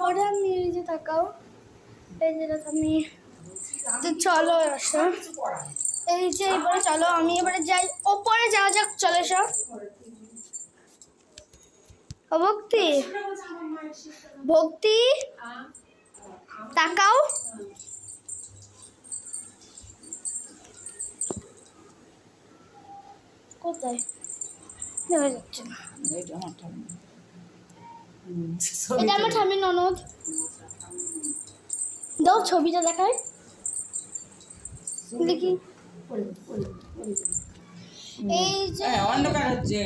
ওটা নিয়ে যে তাকাও, এই যেটা তুমি তো চলো আসো, এই যে এবারে চলো আমি এবারে যাই ওপরে, যাওয়া যাক, চলে এসো। ও ভক্তি, ভক্তি তাকাও, কোথায় দেখা যাচ্ছে না, এটা আমার ঠাম্মির ননদ। দাও ছবিটা দেখায় দেখি। এই যে অন্ধকার হচ্ছে,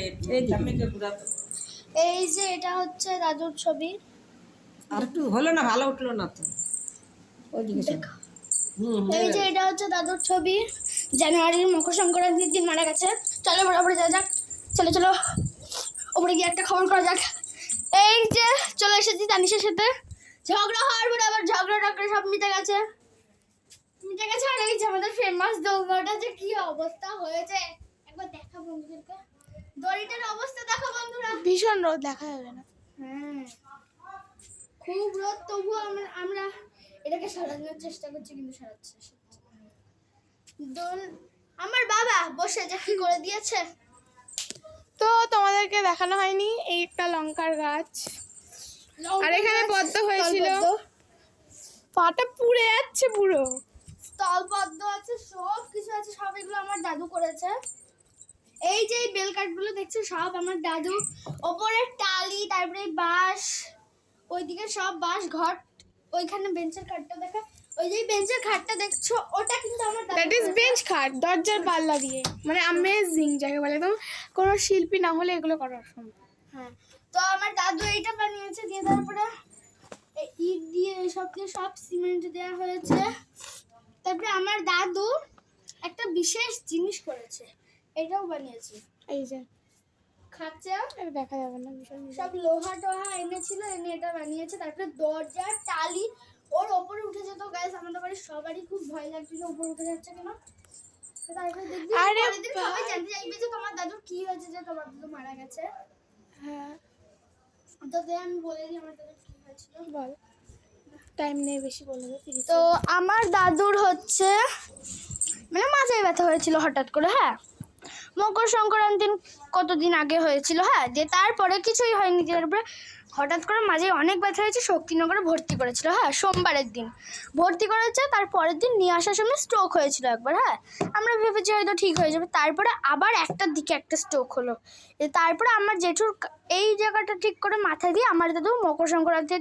এই যে এটা হচ্ছে দাদুর ছবি। আর একটু হলো না, ভালো উঠলো না তো। এই যে এটা হচ্ছে দাদুর ছবি, জানুয়ারির মকর সংক্রান্তির দিন মারা গেছে। চলো বরাবর যাওয়া যাক, চলো চলো ওপরে গিয়ে একটা খবর করা যাক। এই যে চলে এসেছি তানিশের সাথে, ঝগড়া হওয়ার পরে আবার ঝগড়া টগড়া সব মিটে গেছে, মিটে গেছে। আর এই যে আমাদের ফেমাস দৌড়টা যে কি অবস্থা হয়েছে একবার দেখা বন্ধুদেরকে, দড়িটার অবস্থা দেখো বন্ধুরা, ভীষণ রোদ, দেখা যাবে না। হ্যাঁ খুব রোদ, তবুও আমরা এটাকে সারানোর চেষ্টা করছি, কিন্তু সারাচ্ছে দোল। আমার বাবা বসে যে কি করে দিয়েছে। তো তোমাদেরকে দেখানো হয়নি, এই একটা লঙ্কার গাছ, আর এখানে পদ্ম হয়েছিল, পাটা পুড়ে যাচ্ছে পুরো, স্থল পদ্ম আছে, সব কিছু আছে, সব এগুলো আমার দাদু করেছে। এই যে বেল কাঠগুলো দেখছো সব আমার দাদু, ওপরের টালি, তারপরে বাঁশ, ওইদিকে সব বাঁশ ঘর, ওইখানে বেঞ্চের খাটটা দেখা, ওই যে বেঞ্চের খাটটা দেখছো ওটা কিন্তু আমার দাদু, দ্যাট ইজ বেঞ্চ খাট, দরজার পাল্লা দিয়ে, মানে অ্যামেজিং যাকে বলে, একদম কোনো শিল্পী না হলে এগুলো করা সম্ভব। হ্যাঁ তো আমার দাদু এইটা বানিয়েছে, দিয়ে তারপরে ইট দিয়ে সব দিয়ে সব সিমেন্ট দেওয়া হয়েছে। তারপরে আমার দাদু একটা বিশেষ জিনিস করেছে, এটাও বানিয়েছে, এই যে খাঁচা, এটা দেখা যাবে না, সব লোহা টোহা এনেছিল, এনে এটা বানিয়েছে। তারপরে দরজা টালি ওর ওপরে উঠে যেত, গাইস আমাদের বাড়ির সবারই খুব ভয় লাগছিল উপরে উঠে যাচ্ছে কেন। তারপরে দেখবি পরের দিন সবাই জানতে চাইবে যে তোমার দাদুর কি হয়েছে, যে তোমার দাদু মারা গেছে। হ্যাঁ তো আমি বলে দিই আমার দাদুর কি হয়েছিল, বল, টাইম নেই বেশি বলে দেবো। তো আমার দাদুর হচ্ছে মানে মাথায় ব্যথা হয়েছিল হঠাৎ করে, হ্যাঁ মকর সংক্রান্তির কতদিন আগে হয়েছিল, হ্যাঁ যে তারপরে কিছুই হয়নি, তারপরে হঠাৎ করে মাঝে অনেক ব্যথা হয়েছে, শক্তিনগরে ভর্তি করেছিল, হ্যাঁ সোমবারের দিন ভর্তি করেছে, তারপরের দিন নিয়ে আসার সময় স্ট্রোক হয়েছিল একবার, হ্যাঁ আমরা ভেবেছি হয়তো ঠিক হয়ে যাবে, তারপরে আবার একটার দিকে একটা স্ট্রোক হলো। তারপরে আমার জেঠুর এই জায়গাটা ঠিক করে মাথায় দিয়ে আমার দাদু মকর সংক্রান্তির